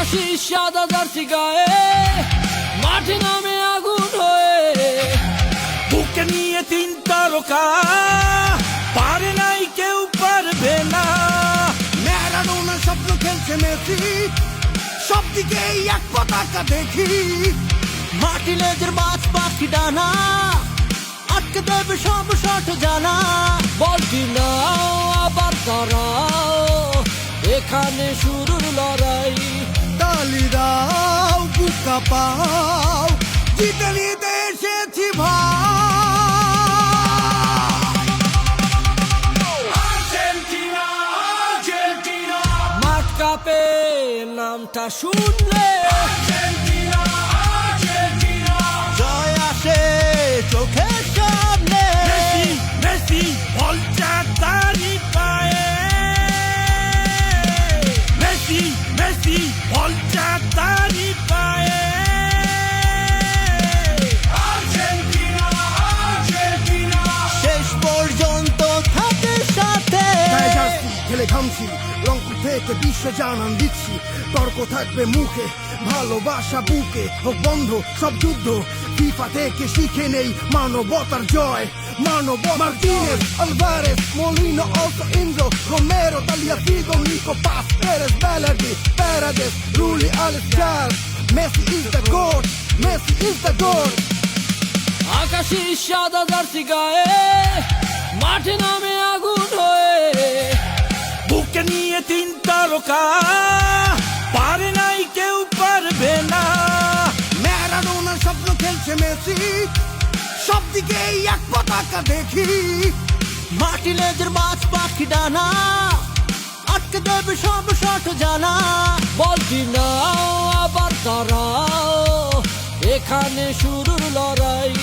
আকাশি সাদা জার্সি গায়ে মাঠে নামে আগুন হয়ে বুকে নিয়ে 3 তারকা পারে নাই কেউ পারবে না। ম্যারাডোনার স্বপ্ন খেলছে মেসি, সব দিকেই এক পতাকা দেখি। মাটি লেজের মাছ পাখি ডানা আটকে দেবে সব শট জানা। বলটি নাও আবার করাও, এখানে শুরুর লড়াই। তালি দাও বুকা পাও, জিতে নিতে এসেছি মাঠ কাঁপে নামটা শুনলে, জয় আসে চোখের সামনে। মেসি বলটা তারি পায়ে, মেসি বলটা তারি পায়ে। শেষ পর্যন্ত থাকে সাথে। খেলে ঘামছি, রংপুর থেকে বিশ্বে জানান দিচ্ছি। তর্ক থাকবে মুখে, ভালোবাসা বুকে, হোক বন্ধ সব যুদ্ধ। ফিফা থেকে শিখে নেই মানবতার জয়। Martínez, Alvarez, Molino, also Enzo, Romero, Tagliafico, Nico, Paz, Perez, Ballardi, Paredes, Rulli, Alex Charles. Messi is the GOAT, Messi is the GOAT. আকাশি সাদা জার্সি গায়ে মাঠে নামে আগুন হয়ে বুকে নিয়ে 3 তারকা পারে নাই কেউ পারবে না। ম্যারাডোনার স্বপ্ন খেলছে মেসি, সব দিকেই এক পতাকা দেখি। মাটি লেজের মাছ পাখি ডানা আটকে দেবে সব শট জানা। বলটি নাও আবার করাও, এখানে শুরুর লড়াই।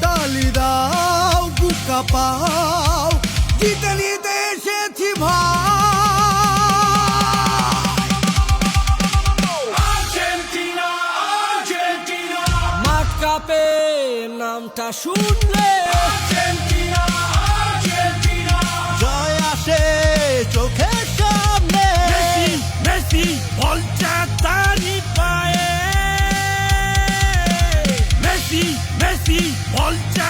তালি দাও বুকা পাও, জিতে নিতে এসেছি মাঠ কাঁপে নামটা শুনলে, জয় আসে চোখের সামনে। মেসি বলটা তারি পায়ে, মেসি বলটা